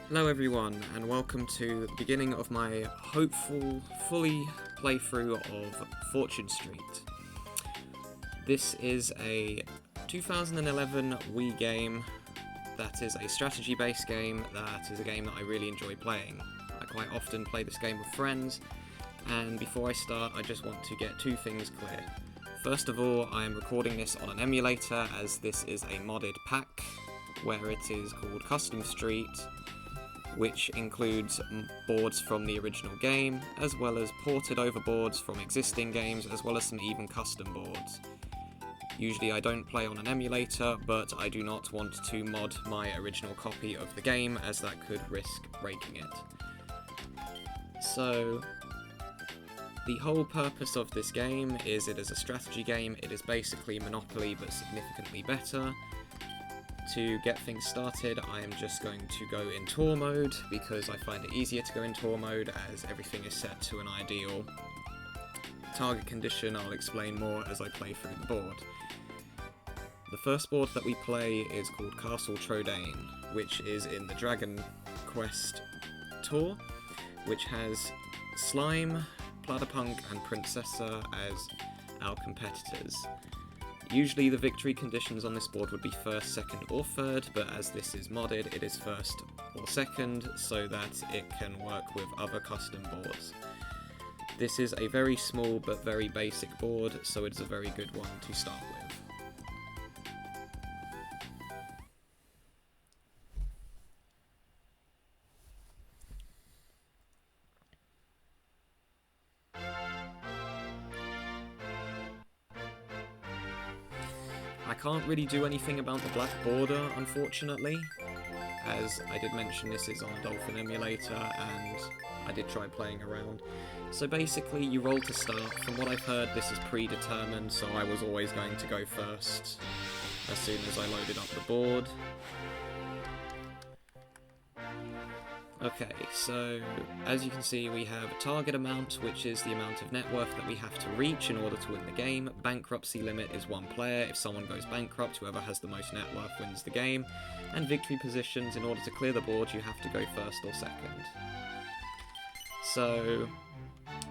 Hello everyone, and welcome to the beginning of my hopeful, fully playthrough of Fortune Street. This is a 2011 Wii game that is a strategy-based game that is a game that I really enjoy playing. I quite often play this game with friends, and before I start I just want to get two things clear. First of all, I am recording this on an emulator as this is a modded pack where it is called Custom Street, which includes boards from the original game, as well as ported over boards from existing games, as well as some even custom boards. Usually I don't play on an emulator, but I do not want to mod my original copy of the game, as that could risk breaking it. So, the whole purpose of this game is it is a strategy game. It is basically Monopoly, but significantly better. To get things started, I am just going to go in tour mode, because I find it easier to go in tour mode as everything is set to an ideal target condition. I'll explain more as I play through the board. The first board that we play is called Castle Trodain, which is in the Dragon Quest tour, which has Slime, Platypunk and Princessa as our competitors. Usually the victory conditions on this board would be first, second or third, but as this is modded, it is first or second, so that it can work with other custom boards. This is a very small but very basic board, so it is a very good one to start with. I can't really do anything about the black border, unfortunately, as I did mention this is on a Dolphin emulator and I did try playing around. So basically you roll to start. From what I've heard, this is predetermined, so I was always going to go first as soon as I loaded up the board. Okay, so as you can see we have a target amount, which is the amount of net worth that we have to reach in order to win the game. Bankruptcy limit is one player. If someone goes bankrupt, whoever has the most net worth wins the game. And victory positions, in order to clear the board you have to go first or second. So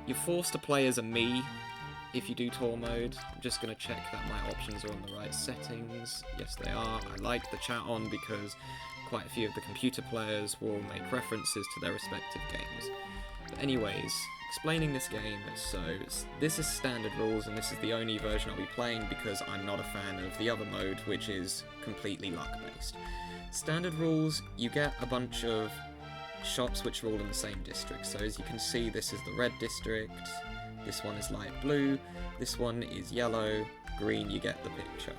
you're forced to play as a me if you do tour mode. I'm just going to check that my options are on the right settings. Yes they are. I like the chat on because quite a few of the computer players will make references to their respective games. But anyways, explaining this game, so this is standard rules and this is the only version I'll be playing because I'm not a fan of the other mode, which is completely luck-based. Standard rules, you get a bunch of shops which are all in the same district. So as you can see, this is the red district, this one is light blue, this one is yellow, green, you get the picture.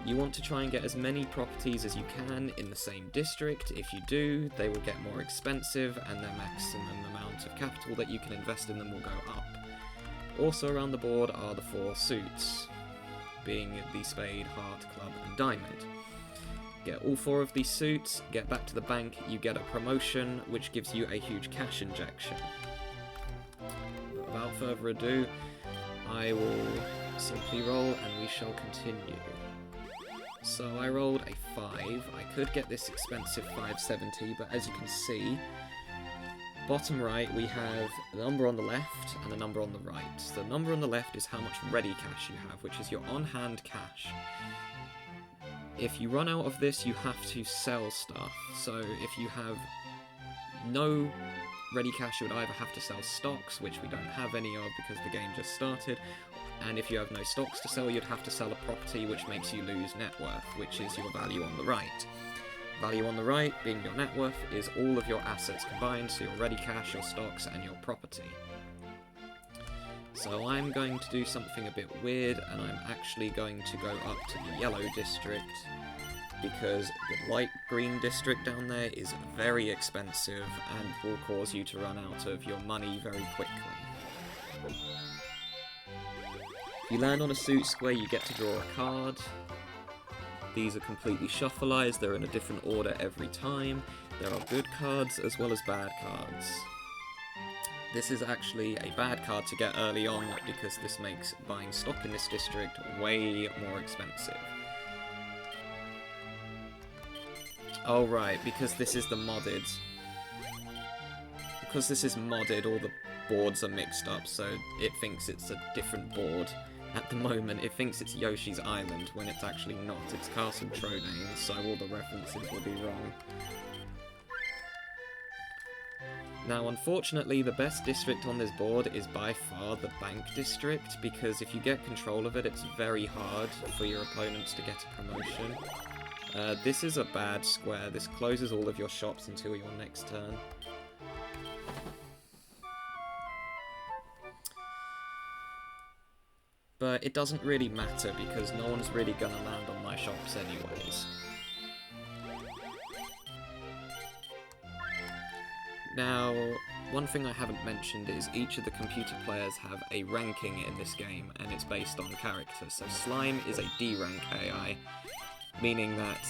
You want to try and get as many properties as you can in the same district. If you do, they will get more expensive and their maximum amount of capital that you can invest in them will go up. Also around the board are the four suits, being the spade, heart, club and diamond. Get all four of these suits, get back to the bank, you get a promotion which gives you a huge cash injection. Without further ado, I will simply roll and we shall continue. So I rolled a 5. I could get this expensive 570, but as you can see, bottom right we have the number on the left and the number on the right. The number on the left is how much ready cash you have, which is your on-hand cash. If you run out of this, you have to sell stuff. So if you have no ready cash, you would either have to sell stocks, which we don't have any of because the game just started, and if you have no stocks to sell, you'd have to sell a property, which makes you lose net worth, which is your value on the right. Value on the right, being your net worth, is all of your assets combined, so your ready cash, your stocks, and your property. So I'm going to do something a bit weird, and I'm actually going to go up to the yellow district, because the light-green district down there is very expensive and will cause you to run out of your money very quickly. If you land on a suit square, you get to draw a card. These are completely shuffleized, they're in a different order every time. There are good cards as well as bad cards. This is actually a bad card to get early on because this makes buying stock in this district way more expensive. Oh right, because this is the modded. Because this is modded, all the boards are mixed up, so it thinks it's a different board. At the moment, it thinks it's Yoshi's Island, when it's actually not. It's Castle Trodain, so all the references will be wrong. Now, unfortunately, the best district on this board is by far the Bank District, because if you get control of it, it's very hard for your opponents to get a promotion. This is a bad square. This closes all of your shops until your next turn. But it doesn't really matter, because no one's really gonna land on my shops anyways. Now, one thing I haven't mentioned is each of the computer players have a ranking in this game, and it's based on character. So Slime is a D rank AI, meaning that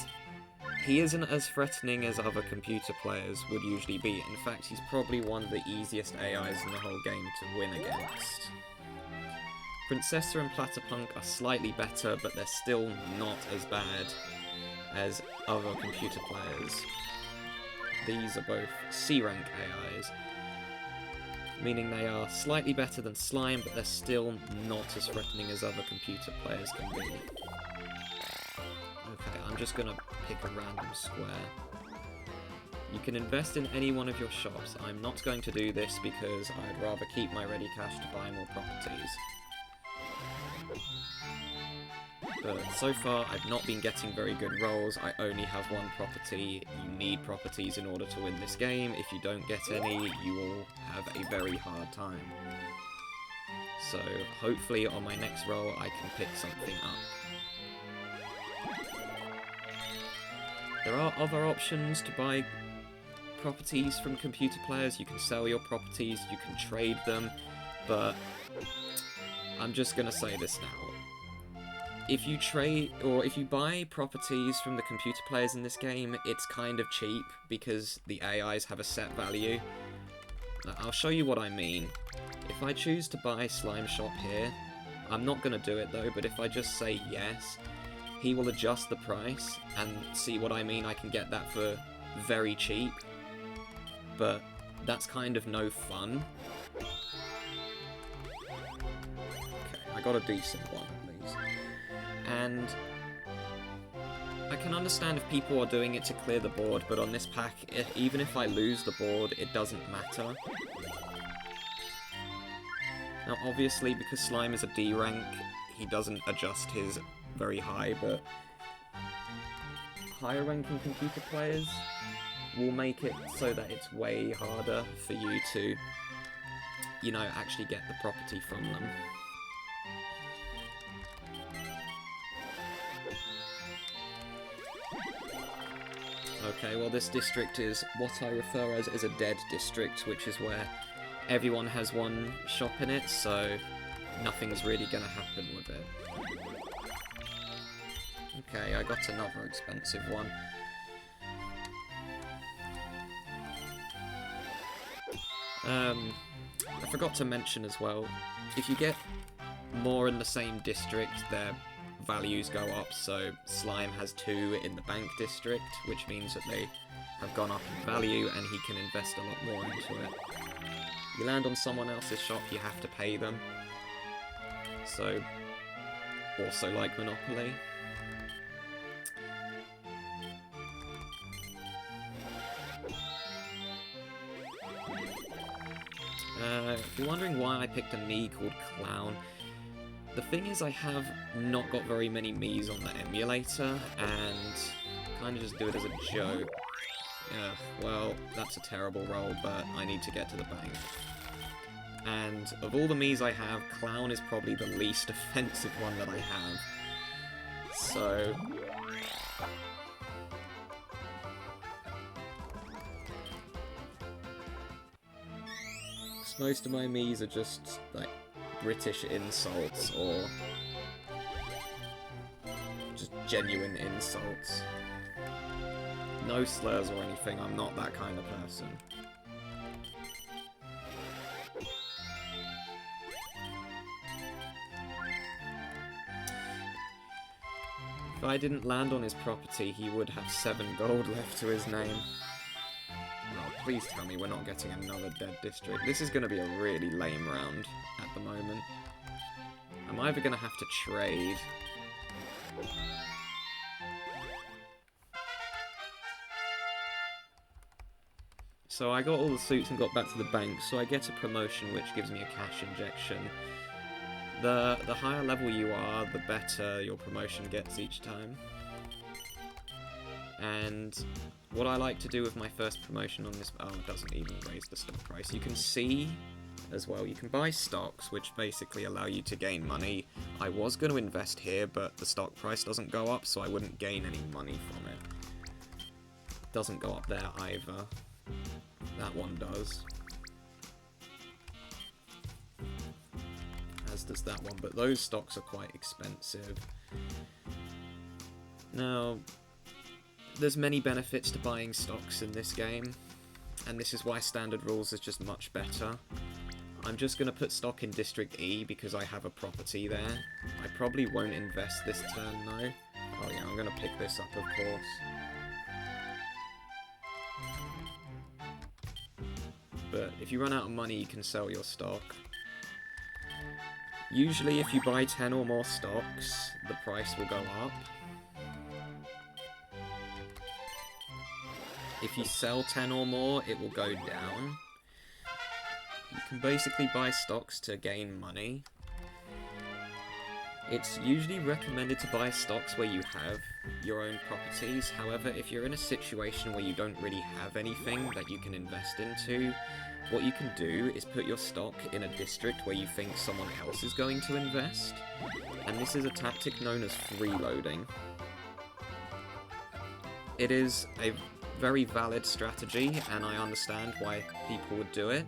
he isn't as threatening as other computer players would usually be. In fact, he's probably one of the easiest AIs in the whole game to win against. Princessa and Platypunk are slightly better, but they're still not as bad as other computer players. These are both C-rank AIs, meaning they are slightly better than Slime, but they're still not as threatening as other computer players can be. Okay, I'm just gonna pick a random square. You can invest in any one of your shops. I'm not going to do this because I'd rather keep my ready cash to buy more properties. But so far, I've not been getting very good rolls. I only have one property. You need properties in order to win this game. If you don't get any, you will have a very hard time. So hopefully on my next roll, I can pick something up. There are other options to buy properties from computer players. You can sell your properties, you can trade them, but I'm just gonna say this now. If you trade, or if you buy properties from the computer players in this game, it's kind of cheap because the AIs have a set value. I'll show you what I mean. If I choose to buy Slime Shop here, I'm not going to do it though, but if I just say yes, he will adjust the price, and see what I mean, I can get that for very cheap, but that's kind of no fun. Okay, I got a decent one at least. And I can understand if people are doing it to clear the board, but on this pack, even if I lose the board, it doesn't matter. Now obviously, because Slime is a D rank, he doesn't adjust his very high, but higher ranking computer players will make it so that it's way harder for you to, you know, actually get the property from them. Okay, well this district is what I refer as a dead district, which is where everyone has one shop in it, so nothing's really gonna happen with it. Okay, I got another expensive one. I forgot to mention as well, if you get more in the same district, their values go up, so Slime has 2 in the Bank District, which means that they have gone up in value and he can invest a lot more into it. You land on someone else's shop, you have to pay them. So, also like Monopoly. If you're wondering why I picked a Mii called Clown, the thing is I have not got very many Miis on the emulator, and kind of just do it as a joke. Yeah, well, that's a terrible roll, but I need to get to the bank. And of all the Miis I have, Clown is probably the least offensive one that I have. So... most of my Miis are just, like, British insults, or just genuine insults. No slurs or anything, I'm not that kind of person. If I didn't land on his property, he would have 7 gold left to his name. Oh, please tell me we're not getting another dead district. This is going to be a really lame round at the moment. I'm either going to have to trade... So I got all the suits and got back to the bank, so I get a promotion which gives me a cash injection. The higher level you are, the better your promotion gets each time. And what I like to do with my first promotion on this... Oh, it doesn't even raise the stock price. You can see as well, you can buy stocks, which basically allow you to gain money. I was going to invest here, but the stock price doesn't go up, so I wouldn't gain any money from it. Doesn't go up there either. That one does. As does that one, but those stocks are quite expensive. Now, there's many benefits to buying stocks in this game, and this is why standard rules is just much better. I'm just going to put stock in District E because I have a property there. I probably won't invest this turn though. Oh yeah, I'm going to pick this up of course. But if you run out of money, you can sell your stock. Usually if you buy 10 or more stocks, the price will go up. If you sell 10 or more, it will go down. You can basically buy stocks to gain money. It's usually recommended to buy stocks where you have your own properties. However, if you're in a situation where you don't really have anything that you can invest into, what you can do is put your stock in a district where you think someone else is going to invest. And this is a tactic known as freeloading. It is a very valid strategy, and I understand why people would do it.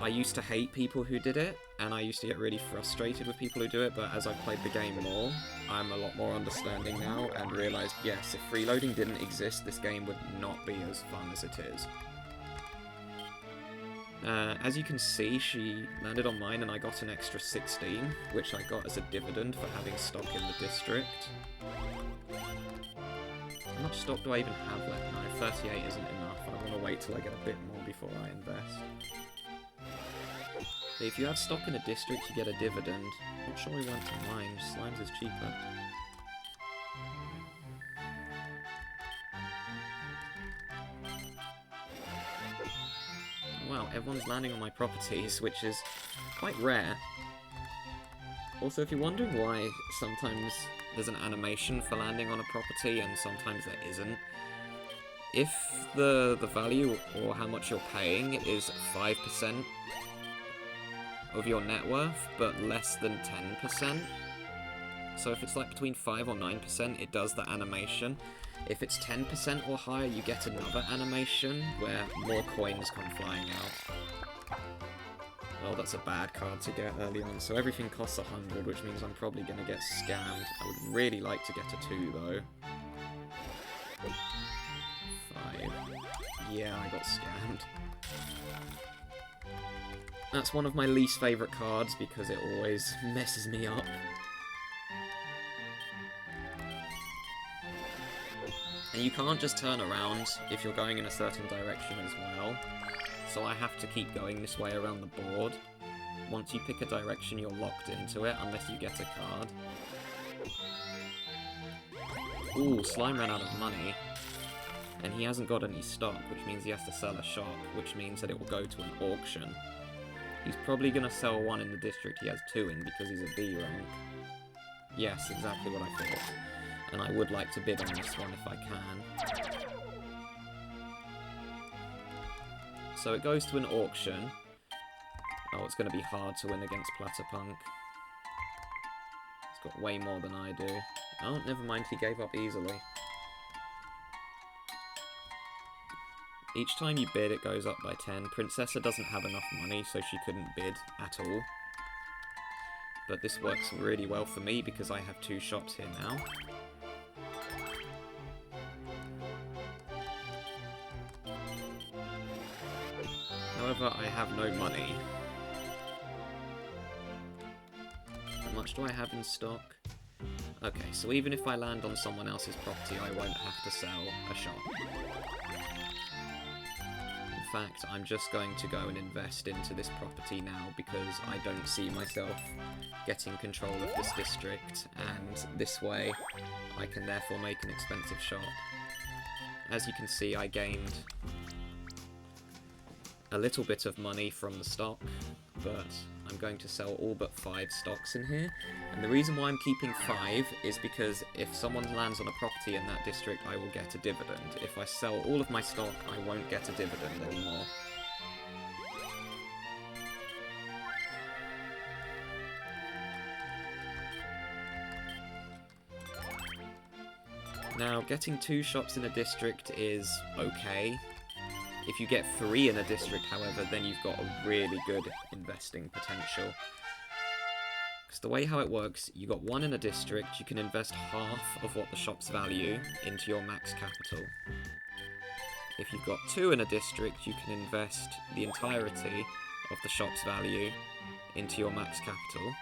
I used to hate people who did it, and I used to get really frustrated with people who do it, but as I've played the game more, I'm a lot more understanding now, and realised, yes, if freeloading didn't exist, this game would not be as fun as it is. As you can see, she landed on mine, and I got an extra 16, which I got as a dividend for having stock in the district. How much stock do I even have left now? 38 isn't enough. I want to wait till I get a bit more before I invest. If you have stock in a district, you get a dividend. Not sure we went to Slimes. Slimes is cheaper. Wow, everyone's landing on my properties, which is quite rare. Also, if you're wondering why sometimes there's an animation for landing on a property and sometimes there isn't, if the value or how much you're paying is 5% of your net worth, but less than 10%. So if it's like between 5 or 9%, it does the animation. If it's 10% or higher, you get another animation where more coins come flying out. Well, that's a bad card to get early on. So everything costs 100, which means I'm probably going to get scammed. I would really like to get a 2 though. 5. Yeah, I got scammed. That's one of my least favourite cards because it always messes me up. And you can't just turn around if you're going in a certain direction as well. So I have to keep going this way around the board. Once you pick a direction, you're locked into it unless you get a card. Ooh, Slime ran out of money. And he hasn't got any stock, which means he has to sell a shop, which means that it will go to an auction. He's probably going to sell one in the district he has 2 in because he's a B rank. Yes, exactly what I thought. And I would like to bid on this one if I can. So it goes to an auction. Oh, it's going to be hard to win against Platypunk. He's got way more than I do. Oh, never mind, he gave up easily. Each time you bid, it goes up by 10. Princessa doesn't have enough money, so she couldn't bid at all. But this works really well for me because I have 2 shops here now. However, I have no money. How much do I have in stock? Okay, so even if I land on someone else's property, I won't have to sell a shop. In fact, I'm just going to go and invest into this property now because I don't see myself getting control of this district, and this way I can therefore make an expensive shop. As you can see, I gained a little bit of money from the stock, but I'm going to sell all but 5 stocks in here. And the reason why I'm keeping 5 is because if someone lands on a property in that district, I will get a dividend. If I sell all of my stock, I won't get a dividend anymore. Now, getting 2 shops in a district is okay. If you get 3 in a district, however, then you've got a really good investing potential. Because the way how it works, you got 1 in a district, you can invest half of what the shop's value into your max capital. If you've got 2 in a district, you can invest the entirety of the shop's value into your max capital.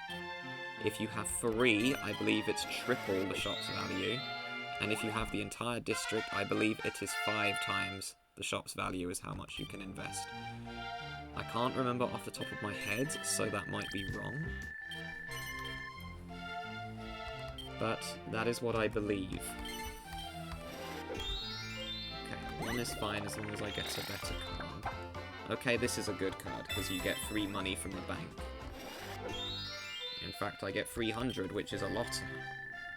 If you have 3, I believe it's triple the shop's value. And if you have the entire district, I believe it is 5 times the shop's value is how much you can invest. I can't remember off the top of my head, so that might be wrong. But that is what I believe. Okay, 1 is fine as long as I get a better card. Okay, this is a good card, because you get free money from the bank. In fact, I get 300, which is a lot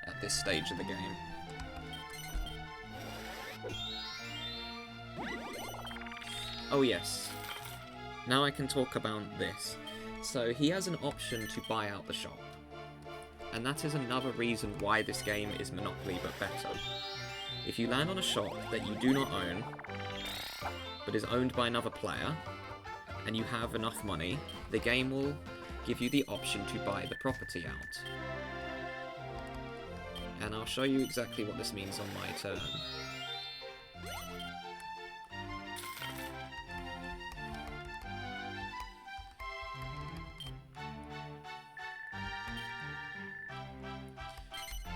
at this stage of the game. Oh yes, now I can talk about this. So he has an option to buy out the shop, and that is another reason why this game is Monopoly but better. If you land on a shop that you do not own, but is owned by another player, and you have enough money, the game will give you the option to buy the property out. And I'll show you exactly what this means on my turn.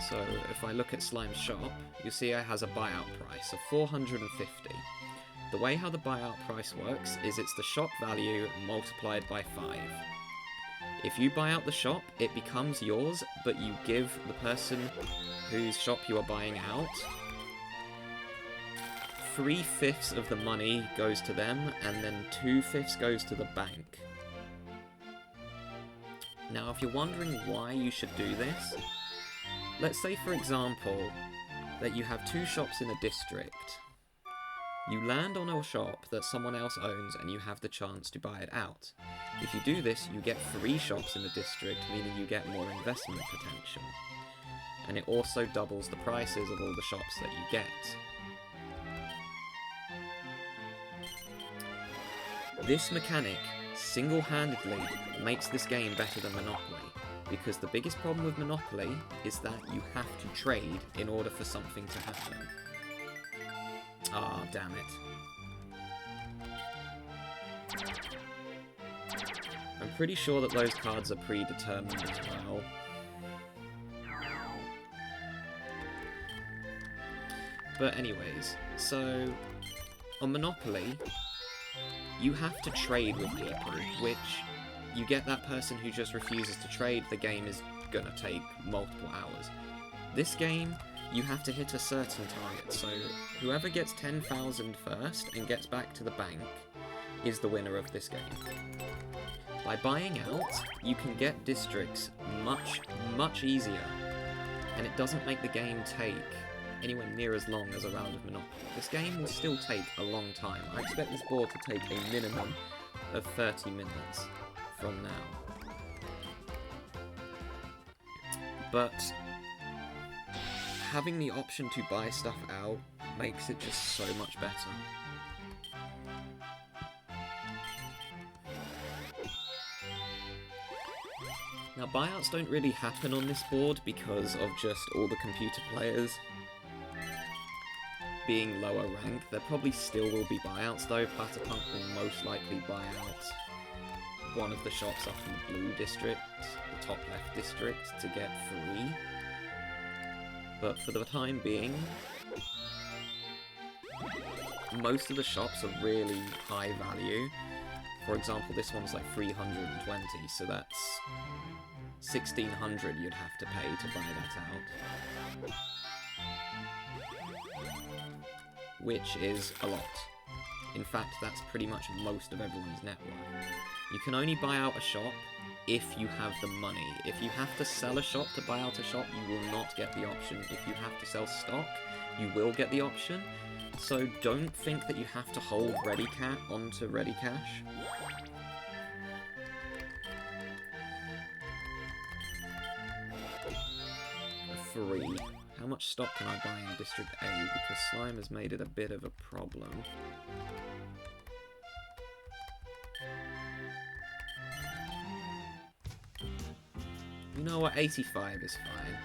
So if I look at Slime's shop, you see it has a buyout price of 450. The way how the buyout price works is it's the shop value multiplied by 5. If you buy out the shop, it becomes yours, but you give the person whose shop you are buying out 3/5 of the money goes to them, and then 2/5 goes to the bank. Now, if you're wondering why you should do this, let's say, for example, that you have 2 shops in a district. You land on a shop that someone else owns and you have the chance to buy it out. If you do this, you get 3 shops in the district, meaning you get more investment potential. And it also doubles the prices of all the shops that you get. This mechanic single-handedly makes this game better than Monopoly, because the biggest problem with Monopoly is that you have to trade in order for something to happen. Ah, damn it. I'm pretty sure that those cards are predetermined as well. But anyways, so on Monopoly, you have to trade with people, which you get that person who just refuses to trade, the game is gonna take multiple hours. This game, you have to hit a certain target, so whoever gets 10,000 first and gets back to the bank is the winner of this game. By buying out, you can get districts much easier, and it doesn't make the game take anywhere near as long as a round of Monopoly. This game will still take a long time. I expect this board to take a minimum of 30 minutes from now. But having the option to buy stuff out makes it just so much better. Now, buyouts don't really happen on this board because of just all the computer players being lower rank. There probably still will be buyouts though. Platypunk will most likely buy out one of the shops up in the blue district, the top left district, to get free. But for the time being, most of the shops are really high value. For example, this one's like 320, so that's 1,600 you'd have to pay to buy that out. Which is a lot. In fact, that's pretty much most of everyone's net worth. You can only buy out a shop if you have the money. If you have to sell a shop to buy out a shop, you will not get the option. If you have to sell stock, you will get the option. So don't think that you have to hold Ready Cat onto Ready Cash. Free. How much stock can I buy in District A? Because Slime has made it a bit of a problem. You know what, 85 is fine.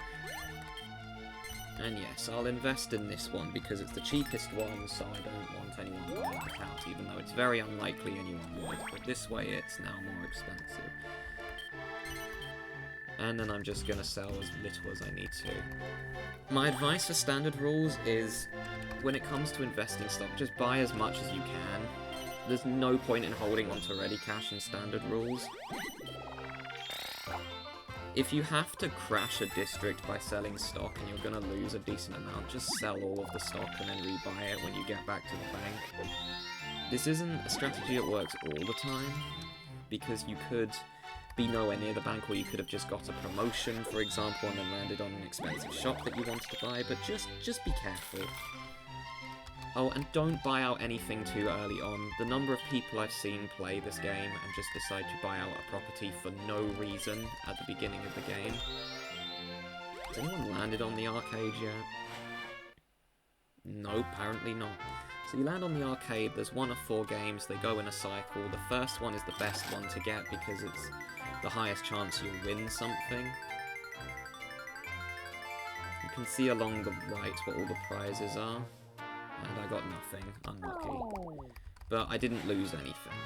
And yes, I'll invest in this one because it's the cheapest one, so I don't want anyone buying it out, even though it's very unlikely anyone would. But this way it's now more expensive. And then I'm just gonna sell as little as I need to. My advice for standard rules is, when it comes to investing stock, just buy as much as you can. There's no point in holding onto ready cash in standard rules. If you have to crash a district by selling stock and you're gonna lose a decent amount, just sell all of the stock and then rebuy it when you get back to the bank. This isn't a strategy that works all the time, because you could be nowhere near the bank, or you could have just got a promotion, for example, and then landed on an expensive shop that you wanted to buy, but just be careful. Oh, and don't buy out anything too early on. The number of people I've seen play this game and just decide to buy out a property for no reason at the beginning of the game. Has anyone landed on the arcade yet? No, apparently not. So you land on the arcade, there's 1 of 4 games, they go in a cycle. The first one is the best one to get because it's the highest chance you'll win something. You can see along the right what all the prizes are. And I got nothing, unlucky. But I didn't lose anything.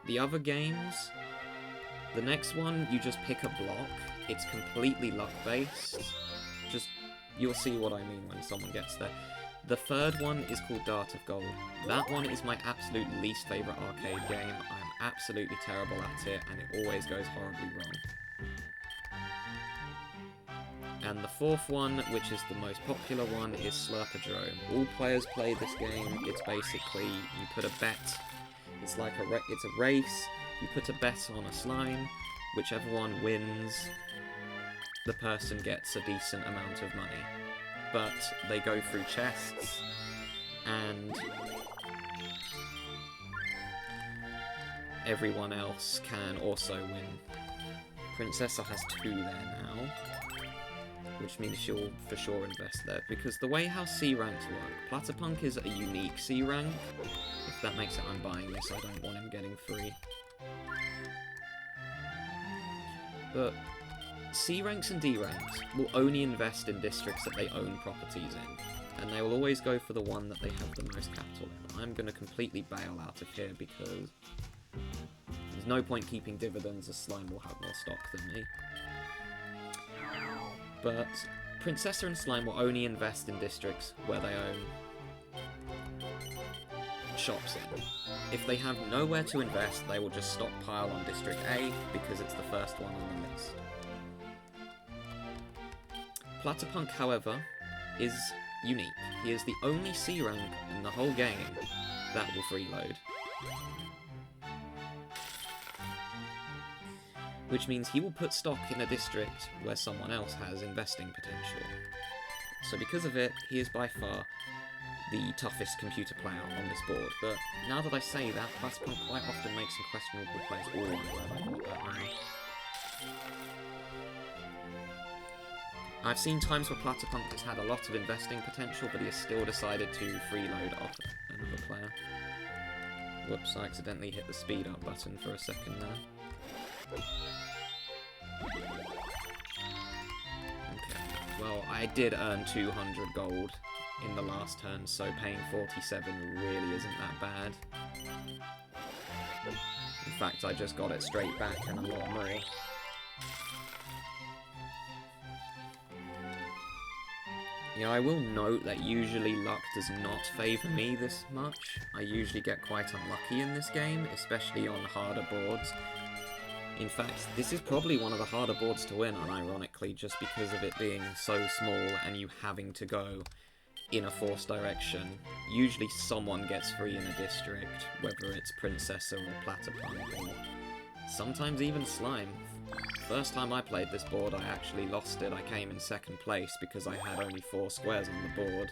The other games, the next one, you just pick a block. It's completely luck-based. You'll see what I mean when someone gets there. The third one is called Dart of Gold. That one is my absolute least favourite arcade game. I'm absolutely terrible at it, and it always goes horribly wrong. And the fourth one, which is the most popular one, is Slurpadrome. All players play this game. It's basically, you put a bet. It's like it's a race. You put a bet on a slime. Whichever one wins, the person gets a decent amount of money. But they go through chests, and everyone else can also win. Princessa has 2 there now, which means she'll for sure invest there, because the way how C ranks work, Platypunk is a unique C rank. If that makes it I'm buying this, I don't want him getting free. But C ranks and D ranks will only invest in districts that they own properties in, and they will always go for the one that they have the most capital in. I'm going to completely bail out of here because there's no point keeping dividends, as Slime will have more stock than me. But Princessa and Slime will only invest in districts where they own shops in. If they have nowhere to invest, they will just stockpile on District A because it's the first one on the list. Platypunk, however, is unique. He is the only C rank in the whole game that will freeload. Which means he will put stock in a district where someone else has investing potential. So because of it, he is by far the toughest computer player on this board. But now that I say that, Platypunk quite often makes some questionable plays. Oh, I'm glad I got that one. I've seen times where Platypunk has had a lot of investing potential, but he has still decided to freeload off another player. Whoops, I accidentally hit the speed up button for a second there. Okay, well, I did earn 200 gold in the last turn, so paying 47 really isn't that bad. In fact, I just got it straight back and a lot more. Yeah, I will note that usually luck does not favour me this much. I usually get quite unlucky in this game, especially on harder boards. In fact, this is probably one of the harder boards to win, unironically, just because of it being so small and you having to go in a forced direction. Usually someone gets free in a district, whether it's Princessa or Platypunk, or sometimes even Slime. First time I played this board, I actually lost it. I came in second place because I had only 4 squares on the board,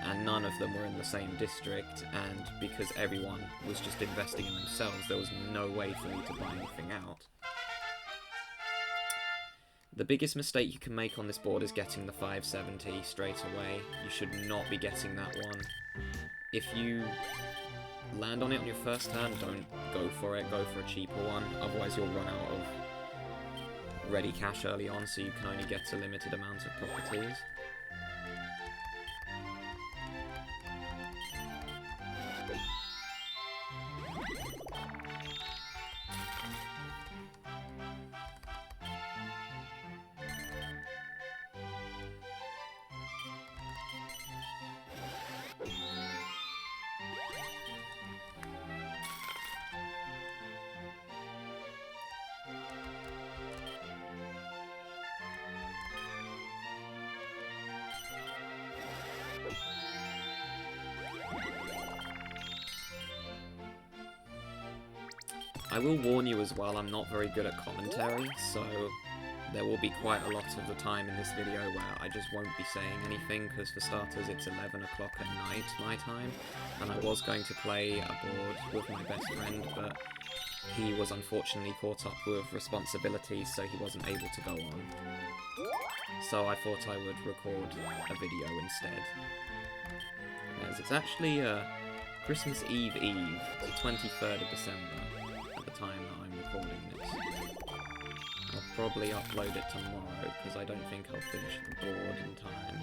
and none of them were in the same district, and because everyone was just investing in themselves, there was no way for me to buy anything out. The biggest mistake you can make on this board is getting the 570 straight away. You should not be getting that one. If you land on it on your first turn, don't go for it, go for a cheaper one, otherwise you'll run out of ready cash early on, so you can only get a limited amount of properties. I will warn you as well, I'm not very good at commentary, so there will be quite a lot of the time in this video where I just won't be saying anything, because for starters it's 11 o'clock at night my time, and I was going to play a board with my best friend, but he was unfortunately caught up with responsibilities, so he wasn't able to go on. So I thought I would record a video instead. As it's actually Christmas Eve, the 23rd of December. Time that I'm recording this. I'll probably upload it tomorrow, because I don't think I'll finish the board in time.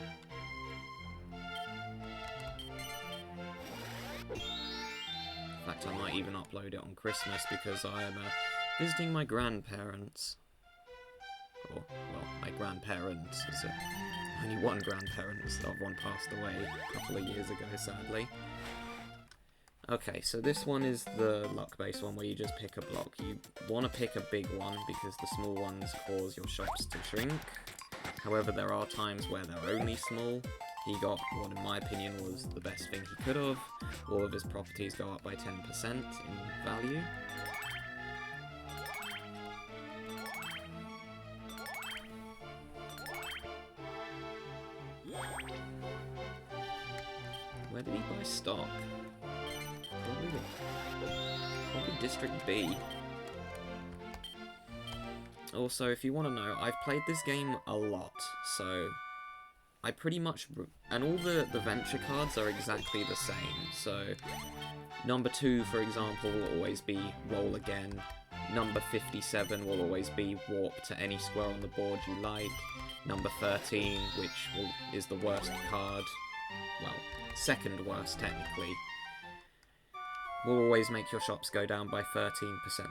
In fact, I might even upload it on Christmas, because I am visiting my grandparents. Or, well, my grandparents. There's only one grandparent, one passed away a couple of years ago, sadly. Okay, so this one is the luck-based one where you just pick a block. You want to pick a big one because the small ones cause your shops to shrink. However, there are times where they're only small. He got what, in my opinion, was the best thing he could have. All of his properties go up by 10% in value. Where did he buy stock? Probably District B. Also, if you want to know, I've played this game a lot, so I pretty much... and all the venture cards are exactly the same, so number 2, for example, will always be roll again. Number 57 will always be warp to any square on the board you like. Number 13, which is the worst card, well, second worst technically, will always make your shops go down by 13%.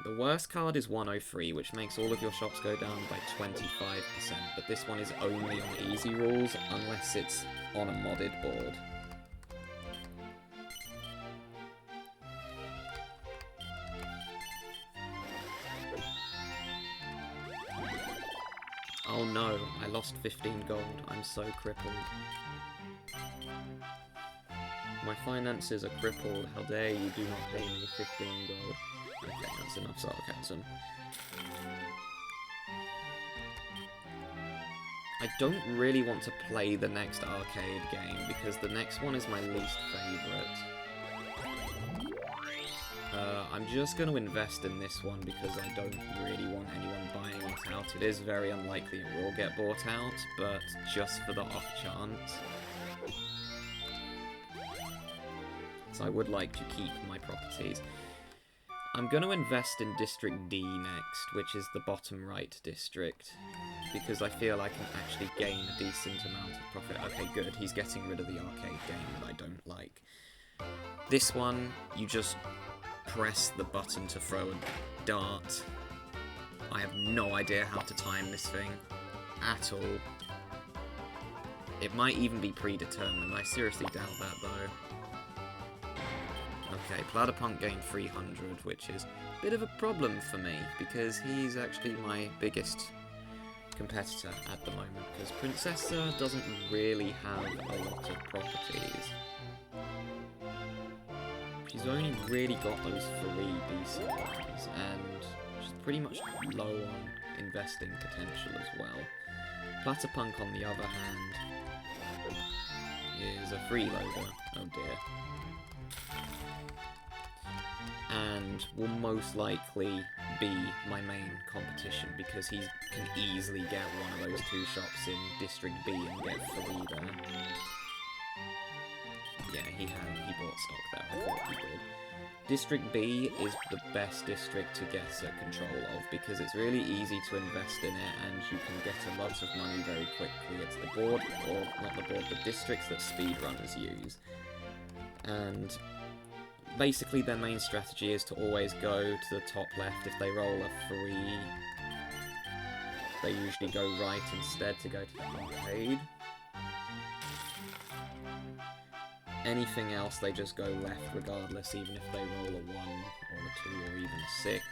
The worst card is 103, which makes all of your shops go down by 25%, but this one is only on easy rules, unless it's on a modded board. Oh no, I lost 15 gold. I'm so crippled. My finances are crippled. How dare you do not pay me 15 gold. Okay, that's enough sarcasm. I don't really want to play the next arcade game, because the next one is my least favourite. I'm just going to invest in this one because I don't really want anyone buying it out. It is very unlikely it will get bought out, but just for the off chance. So I would like to keep my properties. I'm going to invest in District D next, which is the bottom right district, because I feel I can actually gain a decent amount of profit. Okay, good, he's getting rid of the arcade game that I don't like. This one, you just press the button to throw a dart. I have no idea how to time this thing at all. It might even be predetermined. I seriously doubt that, though. Okay, Platypunk gained 300, which is a bit of a problem for me, because he's actually my biggest competitor at the moment, because Princessa doesn't really have a lot of properties. She's only really got those 3 decent ones, and she's pretty much low on investing potential as well. Platypunk, on the other hand, is a freeloader. Oh dear. And will most likely be my main competition because he can easily get one of those 2 shops in District B and get 3 there. Yeah, he bought stock there, I thought he did. District B is the best district to get control of because it's really easy to invest in it and you can get a lot of money very quickly. It's the board, or not the board, the districts that speedrunners use. And basically their main strategy is to always go to the top left. If they roll a 3, they usually go right instead to go to the arcade. Anything else, they just go left regardless, even if they roll a 1 or a 2 or even a 6.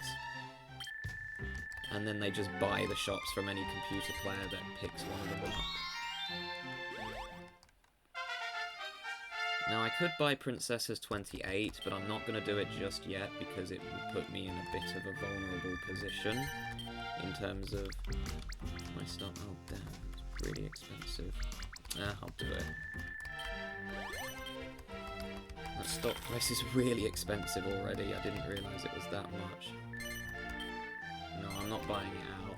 And then they just buy the shops from any computer player that picks one of them up. Now I could buy Princessa's 28, but I'm not going to do it just yet because it will put me in a bit of a vulnerable position in terms of my stock. Oh damn, it's really expensive. I'll do it. That stock price is really expensive already. I didn't realise it was that much. No, I'm not buying it out.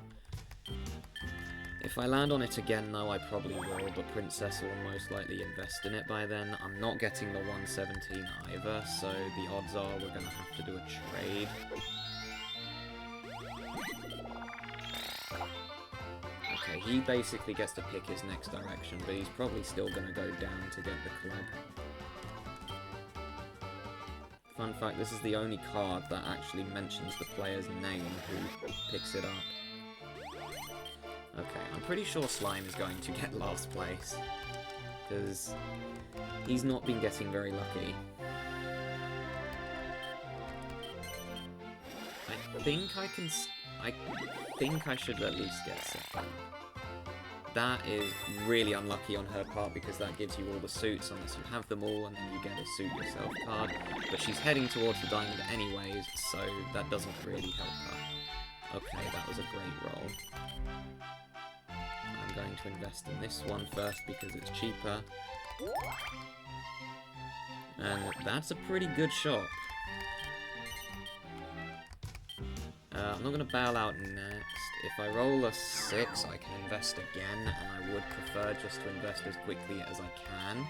If I land on it again, though, I probably will, but Princessa will most likely invest in it by then. I'm not getting the 117 either, so the odds are we're going to have to do a trade. Okay, he basically gets to pick his next direction, but he's probably still going to go down to get the club. Fun fact, this is the only card that actually mentions the player's name who picks it up. Okay, I'm pretty sure Slime is going to get last place, because he's not been getting very lucky. I think I should at least get second. That is really unlucky on her part because that gives you all the suits unless you have them all and then you get a suit yourself card. But she's heading towards the diamond anyways, so that doesn't really help her. Okay, that was a great roll. I'm going to invest in this one first because it's cheaper. And that's a pretty good shot. I'm not going to bail out next. If I roll a 6, I can invest again, and I would prefer just to invest as quickly as I can.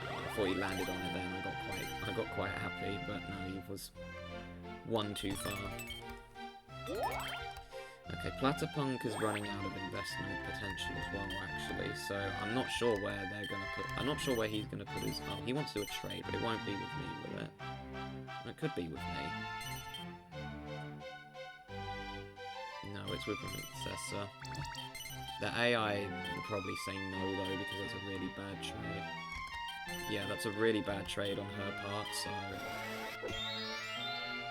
I thought he landed on it then, I got quite happy, but no, he was one too far. Okay, Platypunk is running out of investment potential as well, actually, so I'm not sure where they're going to put... I'm not sure where he's going to put his... Oh, he wants to do a trade, but it won't be with me, will it? It could be with me. No, it's with Princessa. The AI will probably say no, though, because that's a really bad trade. Yeah, that's a really bad trade on her part, so...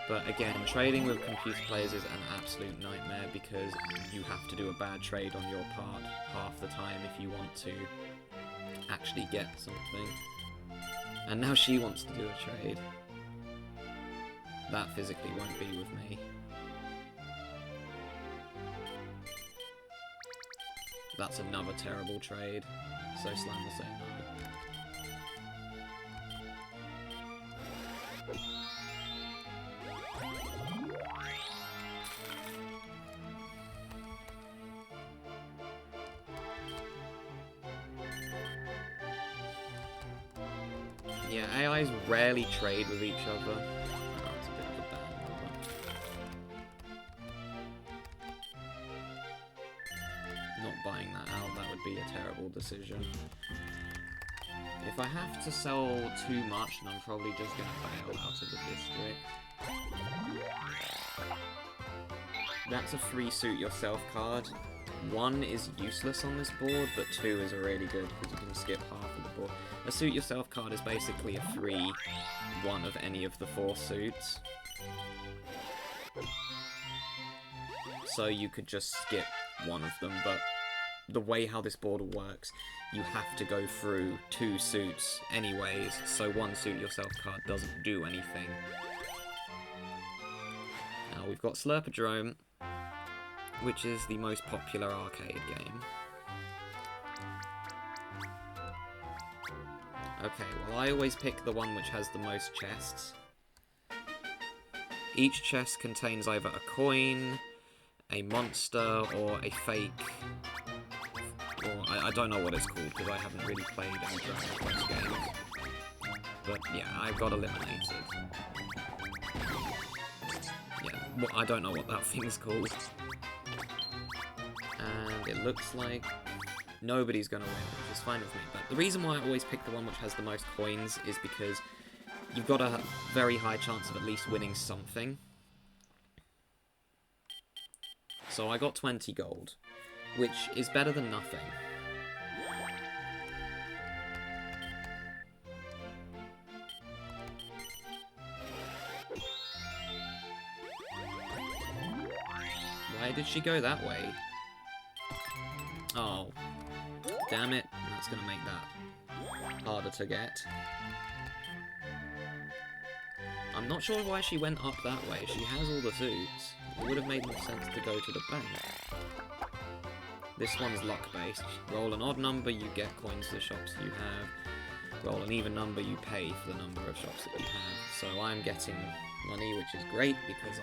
But again, trading with computer players is an absolute nightmare because you have to do a bad trade on your part half the time if you want to actually get something. And now she wants to do a trade. That physically won't be with me. That's another terrible trade. So Slime will say no. Yeah, AIs rarely trade with each other. Buying that out, that would be a terrible decision. If I have to sell too much, then I'm probably just going to bail out of the district. That's a free suit yourself card. 1 is useless on this board, but 2 is really good because you can skip half of the board. A Suit Yourself card is basically a free one of any of the 4 suits. So you could just skip one of them, but the way how this board works, you have to go through 2 suits anyways, so 1 Suit Yourself card doesn't do anything. Now we've got Slurpadrome, which is the most popular arcade game. Okay, well I always pick the one which has the most chests. Each chest contains either a coin, a monster, or a fake, or I don't know what it's called because I haven't really played any Dragon Quest games. But yeah, I got eliminated. Yeah, well, I don't know what that thing's called. And it looks like nobody's gonna win, which is fine with me. But the reason why I always pick the one which has the most coins is because you've got a very high chance of at least winning something. So I got 20 gold, which is better than nothing. Why did she go that way? Oh, damn it. That's going to make that harder to get. I'm not sure why she went up that way. She has all the suits. It would have made more sense to go to the bank. This one's luck-based. Roll an odd number, you get coins to the shops you have. Roll an even number, you pay for the number of shops that you have. So I'm getting money, which is great because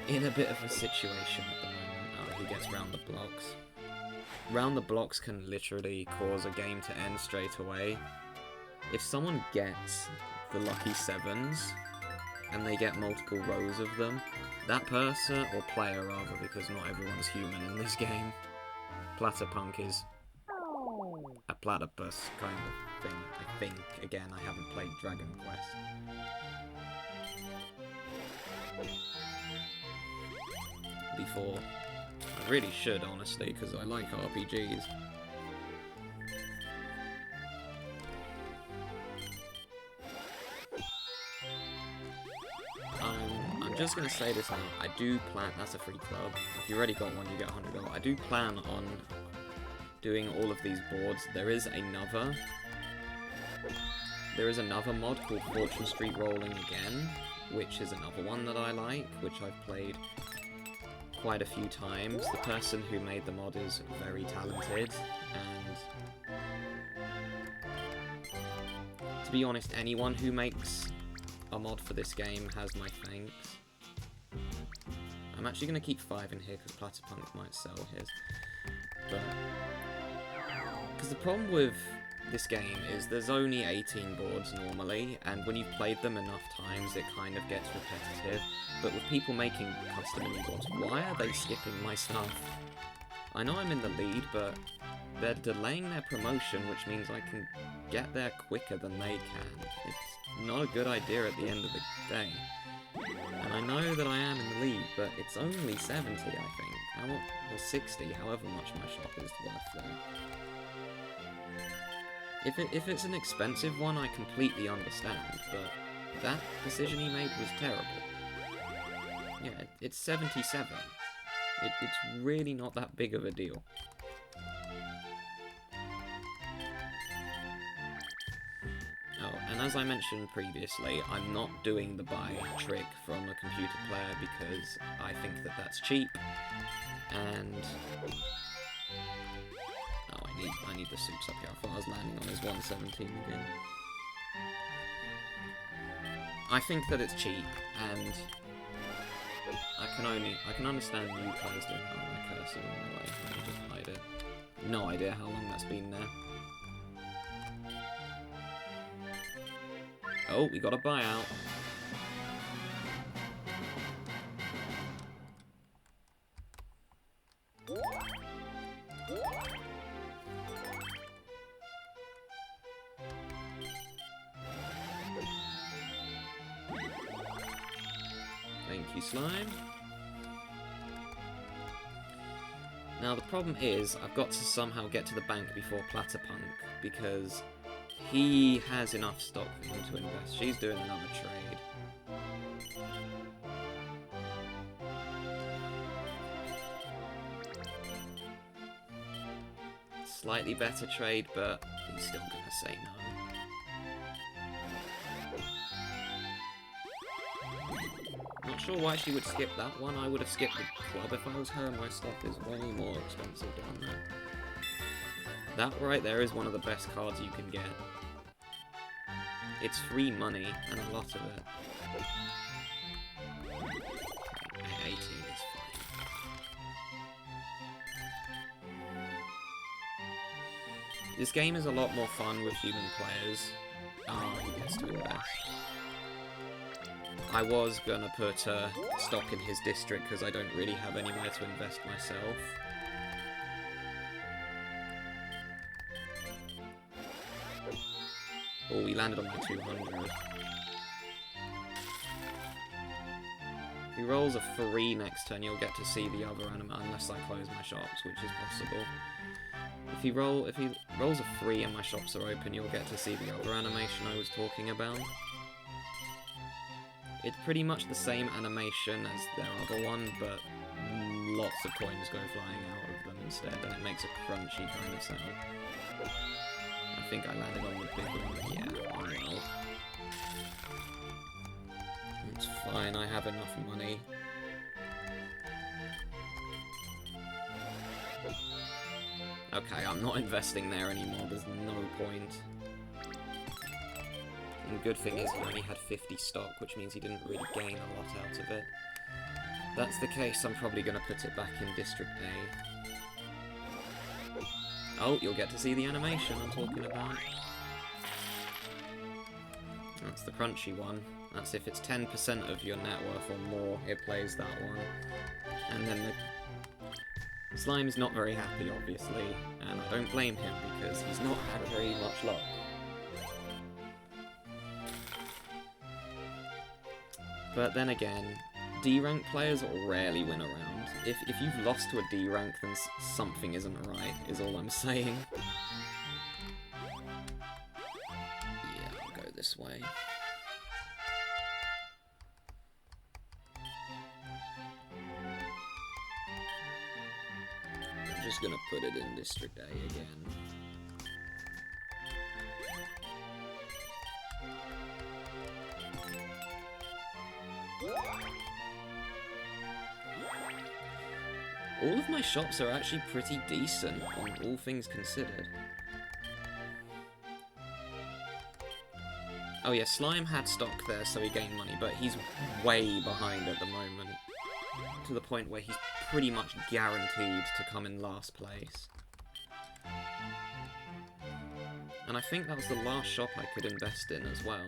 I'm in a bit of a situation at the moment. Oh, he gets round the blocks. Round the blocks can literally cause a game to end straight away. If someone gets the lucky 7s, and they get multiple rows of them, that person, or player rather, because not everyone's human in this game, Platypunk is a platypus kind of thing, I think. Again, I haven't played Dragon Quest. Before. I really should, honestly, because I like RPGs. I'm just going to say this now, I do plan, that's a free club, if you already got one you get 100 gold. I do plan on doing all of these boards. There is another mod called Fortune Street Rolling Again, which is another one that I like, which I've played quite a few times. The person who made the mod is very talented, and to be honest, anyone who makes a mod for this game has my thanks. I'm actually going to keep 5 in here because Platypunk might sell his. But because the problem with this game is there's only 18 boards normally, and when you've played them enough times it kind of gets repetitive. But with people making custom mini boards, why are they skipping my stuff? I know I'm in the lead, but they're delaying their promotion, which means I can get there quicker than they can. It's not a good idea at the end of the day. And I know that I am in the lead, but it's only 70, I think. Or 60, however much my shop is worth there. If it's an expensive one, I completely understand, but that decision he made was terrible. Yeah, it's 77. It's really not that big of a deal. Oh, and as I mentioned previously, I'm not doing the buy trick from a computer player because I think that that's cheap, and oh, I need the suits up here. I thought I was landing on his 117 again. I think that it's cheap, and I can understand new players doing that. My cursor in the way. Let me just hide it. No idea how long that's been there. Oh, we got a buyout. Thank you, Slime. Now the problem is, I've got to somehow get to the bank before Platypunk, because he has enough stock for him to invest. She's doing another trade. Slightly better trade, but he's still gonna say no. Not sure why she would skip that one. I would have skipped the club if I was her. My stuff is way more expensive down there. That right there is one of the best cards you can get. It's free money, and a lot of it. 18 is fine. This game is a lot more fun with human players. Oh, he gets to invest. I was gonna put stock in his district because I don't really have anywhere to invest myself. Oh, he landed on my 200. If he rolls a 3 next turn, you'll get to see the other animal, unless I close my shops, which is possible. If he rolls a 3 and my shops are open, you'll get to see the other animation I was talking about. It's pretty much the same animation as their other one, but lots of coins go flying out of them instead, and it makes a crunchy kind of sound. I think I landed on the big one. Yeah, oh well. It's fine, I have enough money. Okay, I'm not investing there anymore, there's no point. And the good thing is he only had 50 stock, which means he didn't really gain a lot out of it. If that's the case, I'm probably going to put it back in District A. Oh, you'll get to see the animation I'm talking about. That's the crunchy one. That's if it's 10% of your net worth or more, it plays that one. And then the Slime's not very happy, obviously, and I don't blame him because he's not had very much luck. But then again, D-rank players rarely win a round. If you've lost to a D-rank, then something isn't right, is all I'm saying. Yeah, I'll go this way. I'm just gonna put it in District A again. All of my shops are actually pretty decent, on all things considered. Oh yeah, Slime had stock there, so he gained money, but he's way behind at the moment. To the point where he's pretty much guaranteed to come in last place. And I think that was the last shop I could invest in as well.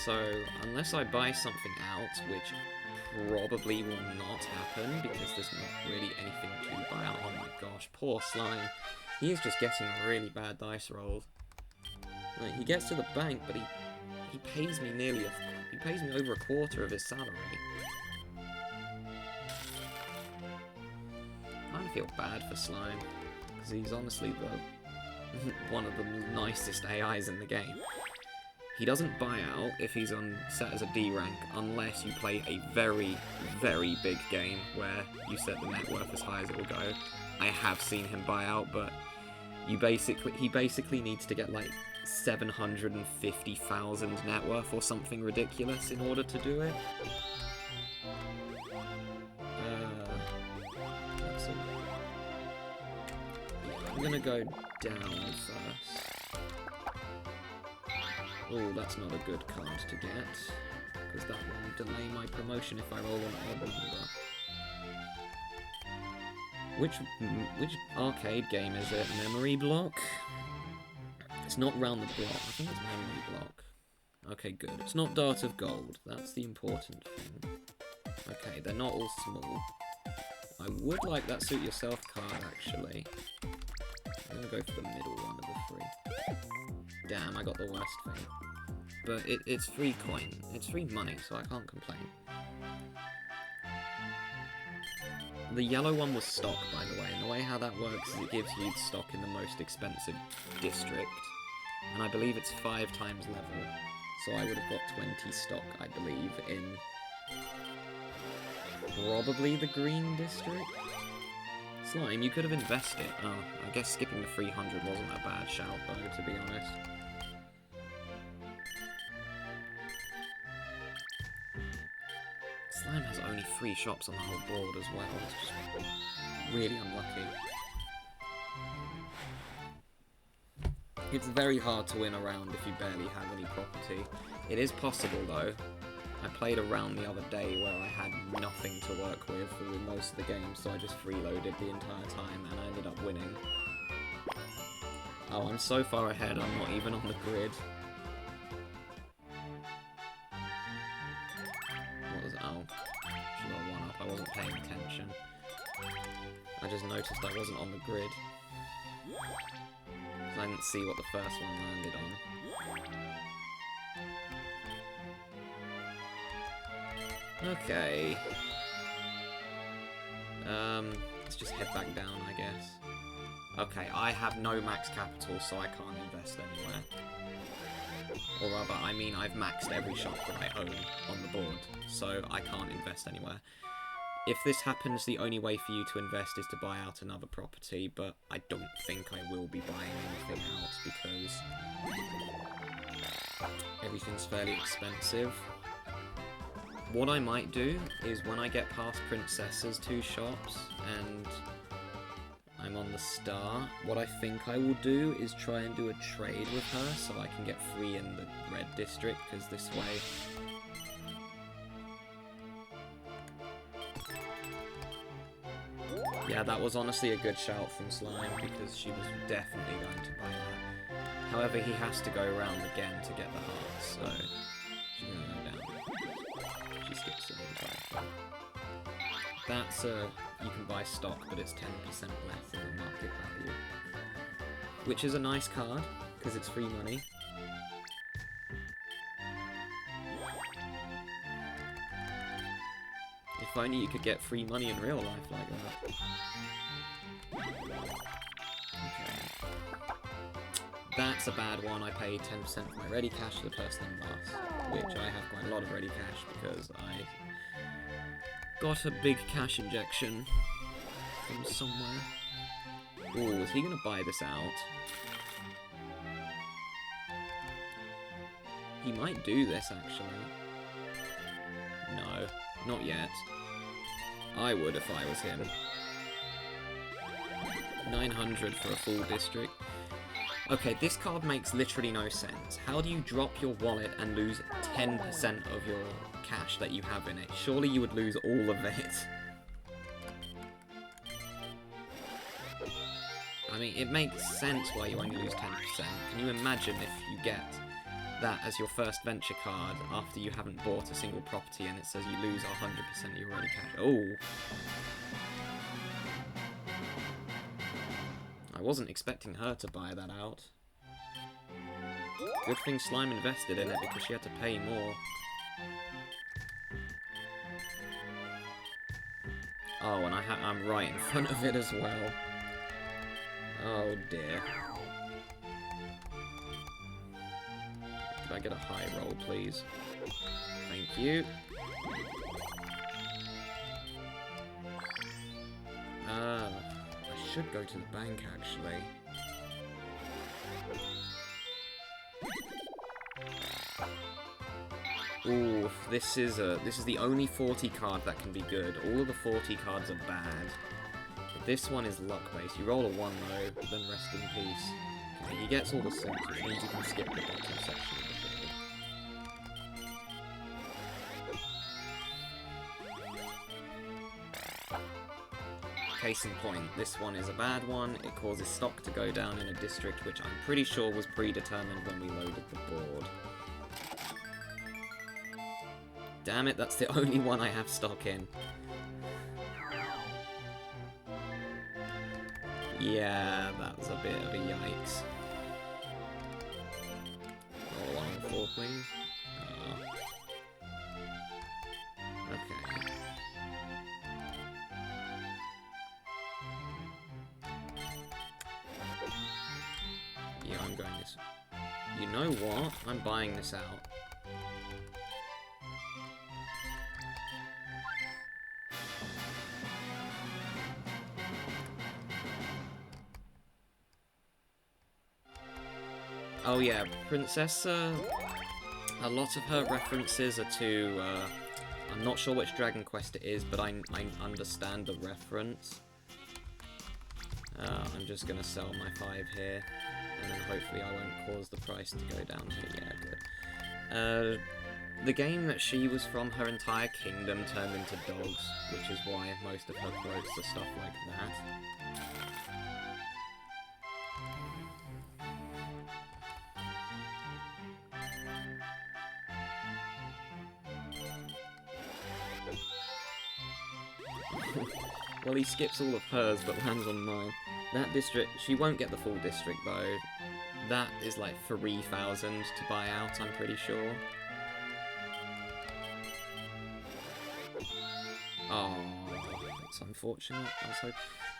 So, unless I buy something out, which probably will not happen, because there's not really anything to buy out. Oh my gosh, poor Slime. He is just getting really bad dice rolls. Like, he gets to the bank, but he pays me he pays me over a quarter of his salary. I kind of feel bad for Slime, because he's honestly one of the nicest AIs in the game. He doesn't buy out if he's set as a D rank unless you play a very, very big game where you set the net worth as high as it will go. I have seen him buy out, but he basically needs to get like 750,000 net worth or something ridiculous in order to do it. I'm gonna go down first. Oh, that's not a good card to get, because that will delay my promotion if I roll an odd number. Which arcade game is it? Memory Block? It's not Round the Block, I think it's Memory Block. Okay, good. It's not Dart of Gold, that's the important thing. Okay, they're not all small. I would like that Suit Yourself card, actually. I'm gonna go for the middle one of the three. Damn, I got the worst thing. But it's free coin. It's free money, so I can't complain. the yellow one was stock, by the way, and the way how that works is it gives you stock in the most expensive district, and I believe it's 5 times level, so I would have got 20 stock, I believe, in probably the green district? Slime, you could have invested. Oh, I guess skipping the 300 wasn't a bad shout, though, to be honest. Slime has only 3 shops on the whole board as well. It's just really unlucky. It's very hard to win a round if you barely have any property. It is possible, though. I played a round the other day where I had nothing to work with for most of the game, so I just freeloaded the entire time, and I ended up winning. Oh, I'm so far ahead, I'm not even on the grid. What was it? Oh. Should have got 1 up, I wasn't paying attention. I just noticed I wasn't on the grid. I didn't see what the first one landed on. Okay. Let's just head back down, I guess. Okay, I have no max capital, so I can't invest anywhere. Or rather, I mean, I've maxed every shop that I own on the board, so I can't invest anywhere. If this happens, the only way for you to invest is to buy out another property, but I don't think I will be buying anything out because everything's fairly expensive. What I might do is when I get past Princessa's 2 shops and I'm on the star, what I think I will do is try and do a trade with her so I can get free in the red district, because this way... Yeah, that was honestly a good shout from Slime, because she was definitely going to buy that. However, he has to go around again to get the hearts, so she's going to go down. She skips it. That's you can buy stock, but it's 10% less than the market value. Which is a nice card, because it's free money. If only you could get free money in real life like that. Okay. That's a bad one. I pay 10% for my ready cash to the person in last, which I have quite a lot of ready cash because I got a big cash injection from somewhere. Ooh, is he gonna buy this out? He might do this, actually. No, not yet. I would if I was him. 900 for a full district. Okay, this card makes literally no sense. How do you drop your wallet and lose 10% of your cash that you have in it? Surely you would lose all of it. I mean, it makes sense why you only lose 10%. Can you imagine if you get that as your first venture card after you haven't bought a single property and it says you lose 100% of your ready cash? Oh! I wasn't expecting her to buy that out. Good thing Slime invested in it because she had to pay more. Oh, and I'm right in front of it as well. Oh dear. Could I get a high roll, please? Thank you. I should go to the bank, actually. Ooh, this is the only 40 card that can be good. All of the 40 cards are bad. But this one is luck-based. You roll a 1 though, then rest in peace. Okay, he gets all the sims, which means you can skip the bottom section of the board. Case in point, this one is a bad one. It causes stock to go down in a district which I'm pretty sure was predetermined when we loaded the board. Damn it, that's the only one I have stock in. Yeah, that was a bit of a yikes. Roll 1 on 4, please. Okay. you, I'm going this... You know what? I'm buying this out. Oh yeah, Princessa, a lot of her references are to, I'm not sure which Dragon Quest it is, but I understand the reference. I'm just gonna sell my 5 here, and then hopefully I won't cause the price to go down here. Yeah, good. The game that she was from, her entire kingdom turned into dogs, which is why most of her quotes are stuff like that. Well, he skips all of hers, but lands on mine. That district, she won't get the full district, though. That is like 3,000 to buy out, I'm pretty sure. Oh, that's unfortunate.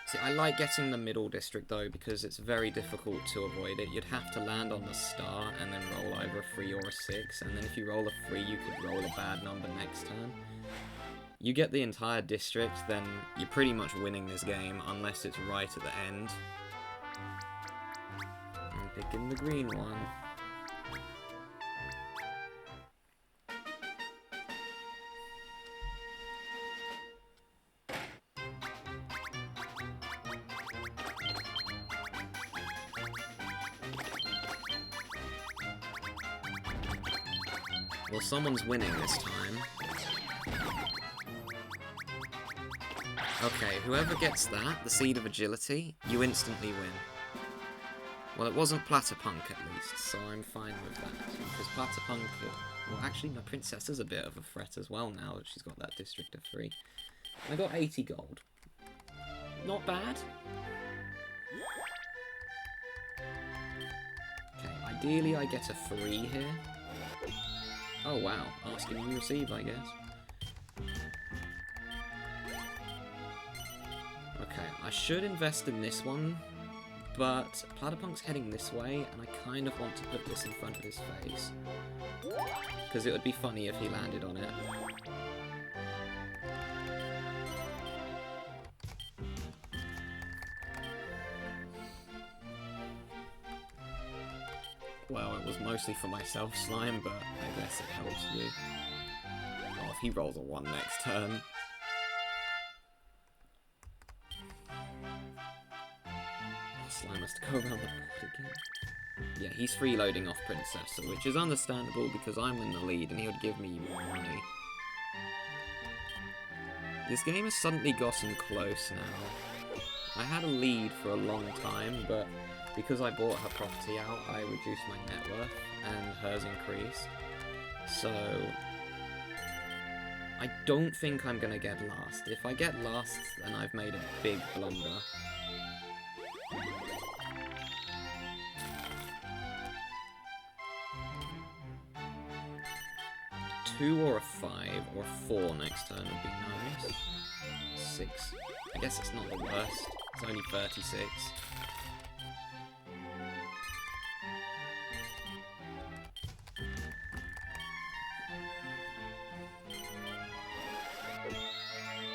See, I like getting the middle district, though, because it's very difficult to avoid it. You'd have to land on the star, and then roll either a 3 or a 6, and then if you roll a 3, you could roll a bad number next turn. You get the entire district, then you're pretty much winning this game, unless it's right at the end. I'm picking the green one. Well, someone's winning this time. Okay, whoever gets that, the Seed of Agility, you instantly win. Well, it wasn't Platypunk at least, so I'm fine with that. Because Platypunk... Well, actually, no, Princessa's a bit of a threat as well now that she's got that District of 3. I got 80 gold. Not bad. Okay, ideally I get a 3 here. Oh wow, asking you receive, I guess. Okay, I should invest in this one, but Platypunk's heading this way, and I kind of want to put this in front of his face. Because it would be funny if he landed on it. Well, it was mostly for myself, Slime, but I guess it helps you. Oh, if he rolls a 1 next turn... Slime has to go around the board again. Yeah, he's freeloading off Princessa, which is understandable because I'm in the lead and he would give me more money. This game has suddenly gotten close now. I had a lead for a long time, but because I bought her property out, I reduced my net worth and hers increased. So I don't think I'm gonna get last. If I get last, then I've made a big blunder. A 2 or a 5 or a 4 next turn would be nice. 6. I guess it's not the worst. It's only 36.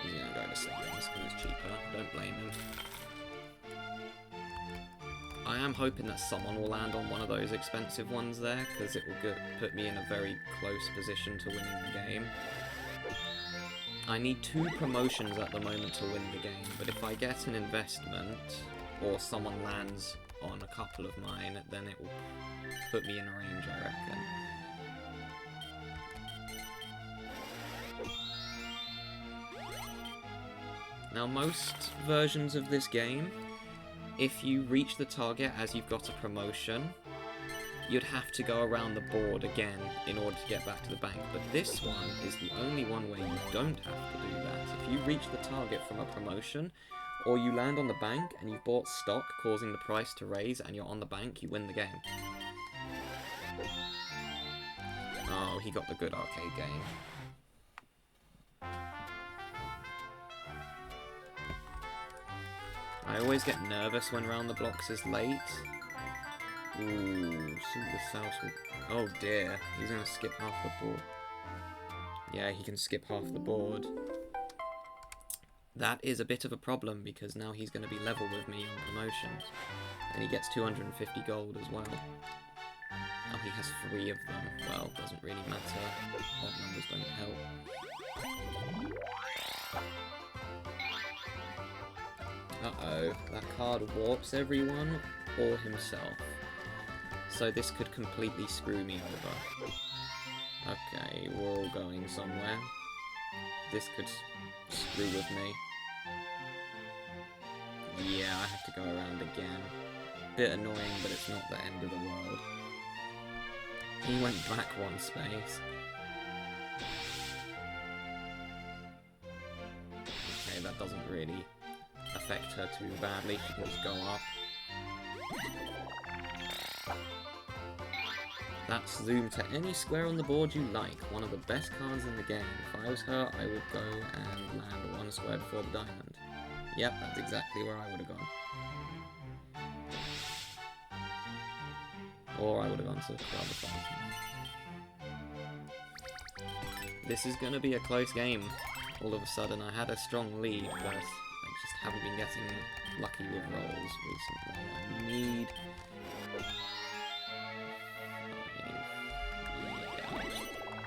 He's gonna go to Slime because it's cheaper. Don't blame him. I am hoping that someone will land on one of those expensive ones there, because it will put me in a very close position to winning the game. I need 2 promotions at the moment to win the game, but if I get an investment, or someone lands on a couple of mine, then it will put me in a range, I reckon. Now, most versions of this game, if you reach the target as you've got a promotion, you'd have to go around the board again in order to get back to the bank. But this one is the only one where you don't have to do that. If you reach the target from a promotion, or you land on the bank and you've bought stock causing the price to raise and you're on the bank, you win the game. Oh, he got the good arcade game. I always get nervous when Round the Blocks is late, Ooh, Super South will... Oh dear, he's gonna skip half the board. Yeah, he can skip half the board. That is a bit of a problem, because now he's going to be level with me on promotions. And he gets 250 gold as well. Oh, he has 3 of them. Well, doesn't really matter. Odd numbers don't help. Uh-oh, that card warps everyone or himself. So this could completely screw me over. Okay, we're all going somewhere. This could screw with me. Yeah, I have to go around again. Bit annoying, but it's not the end of the world. He went back 1 space. Okay, that doesn't really affect her too badly. She can just go up. That's zoom to any square on the board you like. One of the best cards in the game. If I was her, I would go and land 1 square before the diamond. Yep, that's exactly where I would have gone. Or I would have gone to the other fountain. This is going to be a close game. All of a sudden, I had a strong lead, but I just haven't been getting lucky with rolls recently. I need...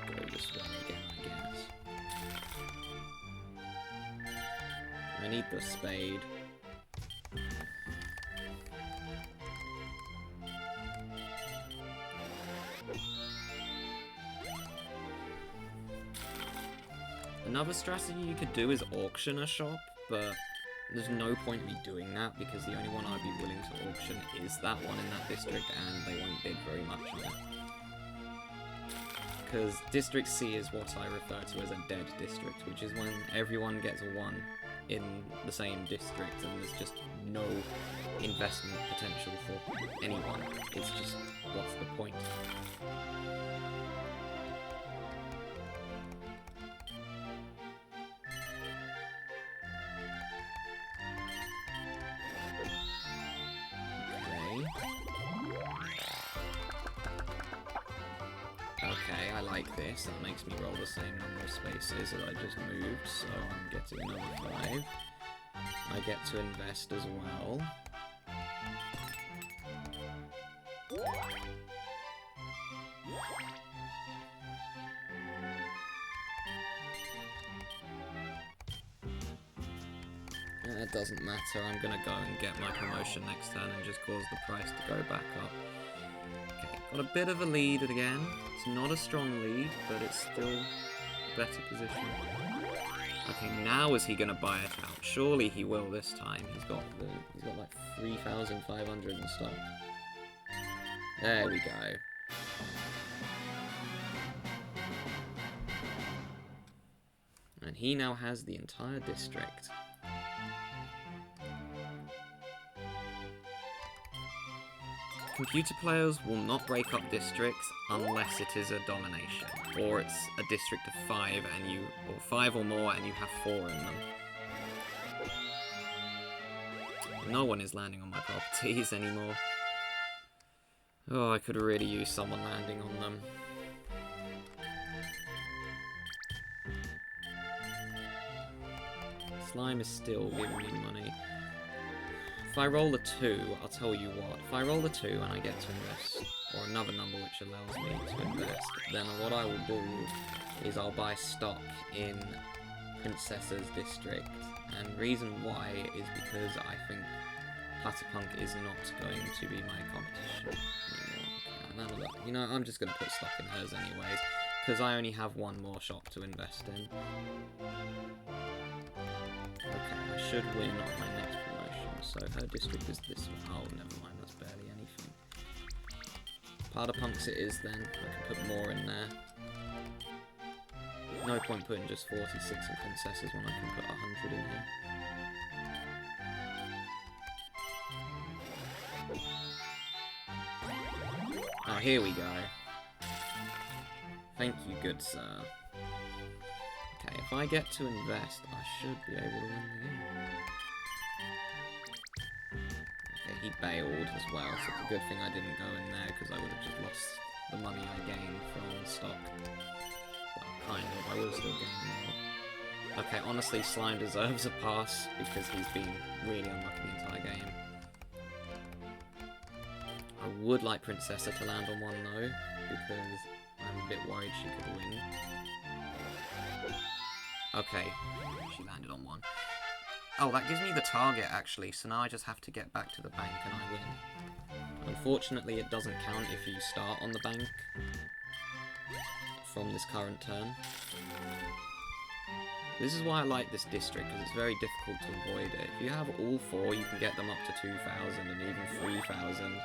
go this way again, I guess. I need the spade. Another strategy you could do is auction a shop, but there's no point in me doing that because the only one I'd be willing to auction is that one in that district, and they won't bid very much on it. Because District C is what I refer to as a dead district, which is when everyone gets a 1 in the same district and there's just no investment potential for anyone. It's just, what's the point? Okay, I like this. That makes me roll the same number of spaces that I just moved, so I'm getting another 5. I get to invest as well. It doesn't matter, I'm gonna go and get my promotion next turn and just cause the price to go back up. Okay, got a bit of a lead again. It's not a strong lead, but it's still a better position. Okay, now is he gonna buy it out? Surely he will this time. He's got like 3,500 in stock. There we go. And he now has the entire district. Computer players will not break up districts unless it is a domination, or it's a district of 5 and you, or 5 or more, and you have 4 in them. No one is landing on my properties anymore. Oh, I could really use someone landing on them. Slime is still giving me money. If I roll a 2, I'll tell you what, if I roll a 2 and I get to invest, or another number which allows me to invest, then what I will do is I'll buy stock in Princessa's district, and reason why is because I think Platypunk is not going to be my competition anymore. You know, I'm just going to put stock in hers anyways, because I only have 1 more shop to invest in. Okay, I should win on my next promotion, so her district is this one. Oh, never mind, that's barely anything. Platypunks it is then, I can put more in there. No point putting just 46 in Princesses when I can put 100 in here. Oh, here we go. Thank you, good sir. Okay, if I get to invest, I should be able to win the game. Okay, he bailed as well, so it's a good thing I didn't go in there, because I would have just lost the money I gained from stock. Well, kind of, I would have still gained more. Okay, honestly, Slime deserves a pass, because he's been really unlucky the entire game. I would like Princessa to land on one, though, because I'm a bit worried she could win. Okay, she landed on one. Oh, that gives me the target, actually, so now I just have to get back to the bank and I win. Unfortunately, it doesn't count if you start on the bank from this current turn. This is why I like this district, because it's very difficult to avoid it. If you have all four, you can get them up to 2,000 and even 3,000.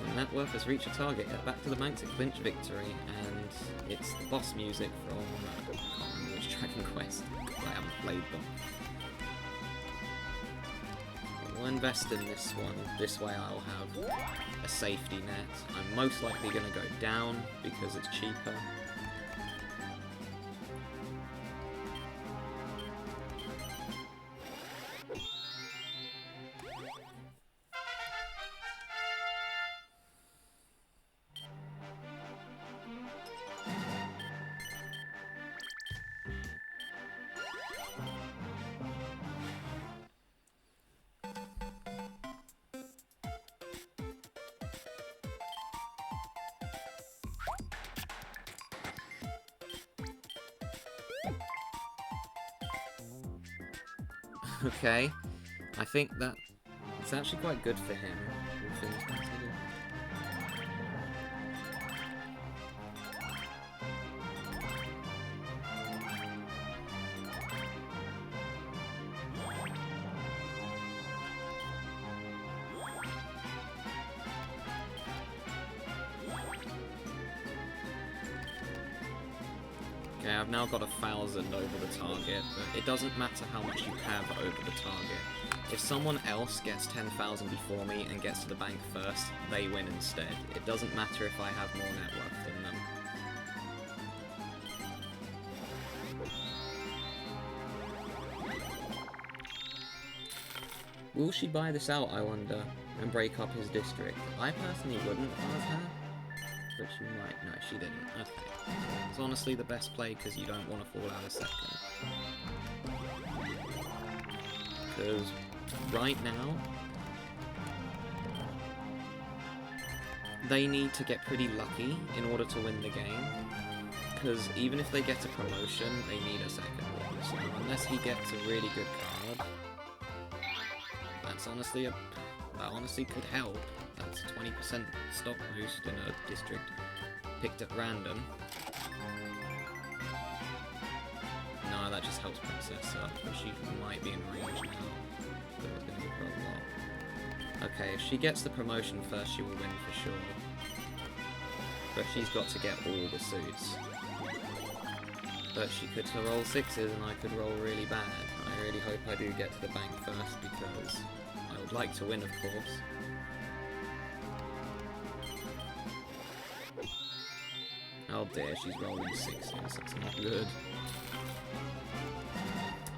The net worth has reached a target. Get back to the bank to clinch victory, and it's the boss music from I can't remember which Dragon Quest. I haven't played them. We'll invest in this one. This way I'll have a safety net. I'm most likely going to go down because it's cheaper. Okay, I think that it's actually quite good for him, all things considered. Okay, I've now got 1,000 over the target, but it doesn't matter how much you have over the target. If someone else gets 10,000 before me and gets to the bank first, they win instead. It doesn't matter if I have more net worth than them. Will she buy this out, I wonder, and break up his district? I personally wouldn't if I was her. But she might. No, she didn't. Okay. It's honestly the best play because you don't want to fall out a second. Because right now, they need to get pretty lucky in order to win the game. Because even if they get a promotion, they need a second one. So unless he gets a really good card, that's honestly that honestly could help. That's a 20% stock boost in a district picked at random. No, that just helps Princessa, but she might be in range now. So it's going to give her a lot. Okay, if she gets the promotion first, she will win for sure. But she's got to get all the suits. But she could roll sixes and I could roll really bad. I really hope I do get to the bank first because I would like to win, of course. Oh dear, she's rolling sixes, that's not good.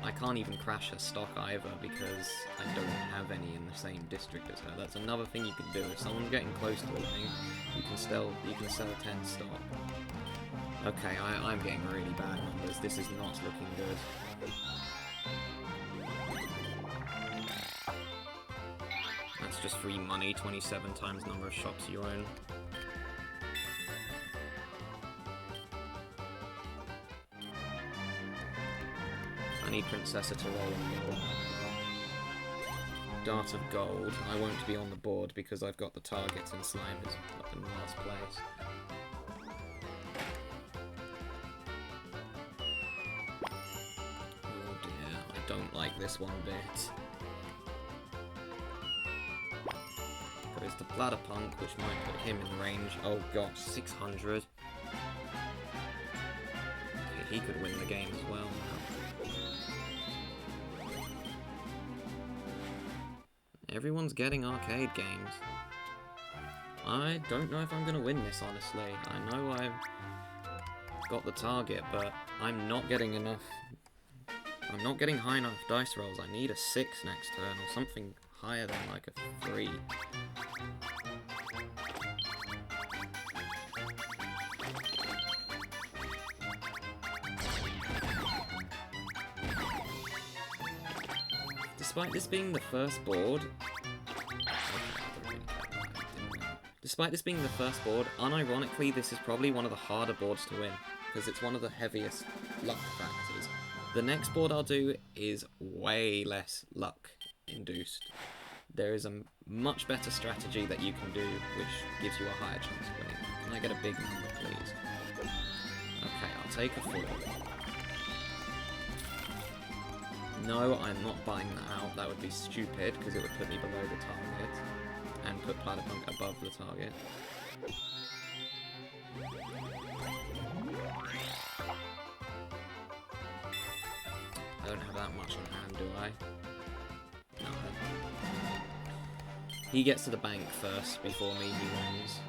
I can't even crash her stock either because I don't have any in the same district as her. That's another thing you can do. If someone's getting close to winning, you can sell 10 stock. Okay, I'm getting really bad numbers. This is not looking good. That's just free money, 27 times number of shops you own. I need Princessa to roll more. Dart of gold. I won't be on the board because I've got the targets and Slime is up in last place. Oh dear, I don't like this one bit. Goes to Platypunk, which might put him in range. Oh gosh, 600. Okay, he could win the game as well now. Everyone's getting arcade games. I don't know if I'm going to win this, honestly. I know I've got the target, but I'm not getting enough I'm not getting high enough dice rolls. I need a 6 next turn, or something higher than like a 3. Despite this being the first board... Despite this being the first board, unironically, this is probably one of the harder boards to win, because it's one of the heaviest luck factors. The next board I'll do is way less luck-induced. There is a much better strategy that you can do, which gives you a higher chance of winning. Can I get a big number, please? Okay, I'll take a 4. No, I'm not buying that out. That would be stupid, because it would put me below the target, and put Platypunk above the target. I don't have that much on hand, do I? No. He gets to the bank first before me, he wins.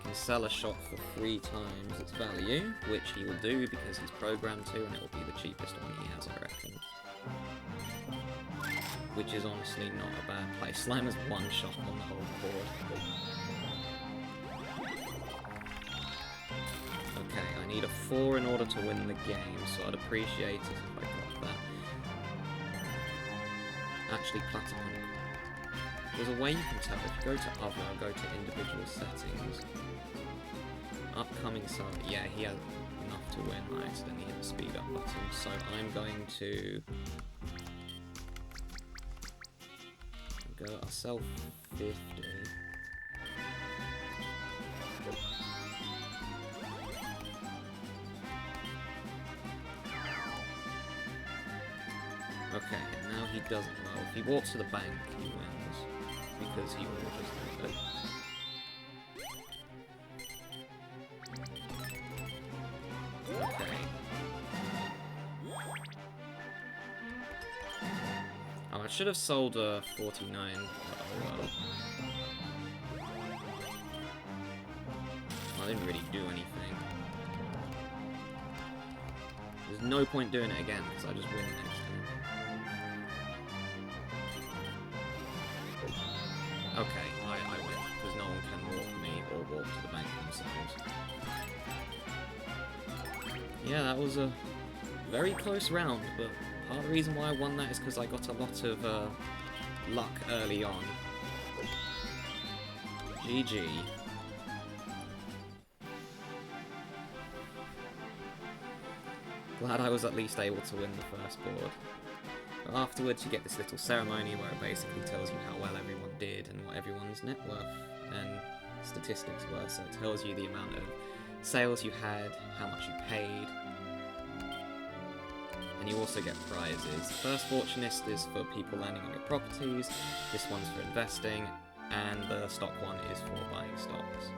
Can sell a shot for 3 times its value, which he will do because he's programmed to, and it will be the cheapest one he has, I reckon. Which is honestly not a bad play. Slime has 1 shot on the whole board. Okay, I need a 4 in order to win the game, so I'd appreciate it if I got that. Actually, Platypunk. There's a way you can tell. If you go to Other, go to Individual Settings. Upcoming sub. Yeah, he had enough to win. I accidentally hit the speed up button, so I'm going to... I'll sell 50. Okay, now he doesn't well. If he walks to the bank, he wins. Because he will just do it. Okay. Oh, I should have sold a 49. Oh well. I didn't really do anything. There's no point doing it again, because I just win next time. Okay, I win, because no one can walk me or walk to the bank themselves. Yeah, that was a very close round, but part of the reason why I won that is because I got a lot of luck early on. GG. Glad I was at least able to win the first board. But afterwards you get this little ceremony where it basically tells you how well everyone did and what everyone's net worth and statistics were. So it tells you the amount of sales you had, how much you paid, and you also get prizes. The first Fortunist is for people landing on your properties, this one's for investing, and the stock one is for buying stocks.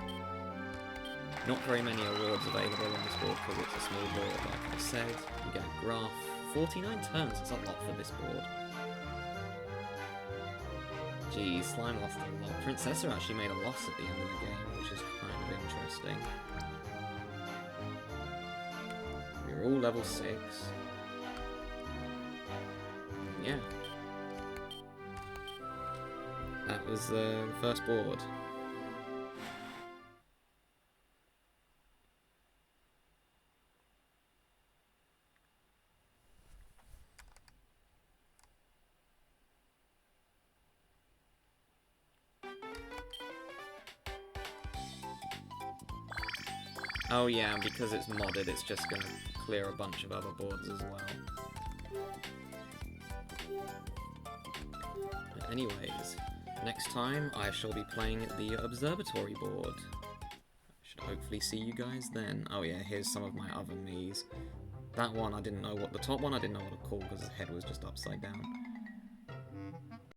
Not very many awards available on this board because it's a small board, like I said. You get a graph. 49 turns, that's a lot for this board. Geez, Slime lost a lot. Princessa actually made a loss at the end of the game, which is kind of interesting. We're all level 6. Yeah. That was the first board. Oh yeah, because it's modded, it's just going to clear a bunch of other boards as well. But anyways, next time I shall be playing the Observatory board. I should hopefully see you guys then. Oh yeah, here's some of my other Miis. That one I didn't know what, the top one I didn't know what to call because his head was just upside down.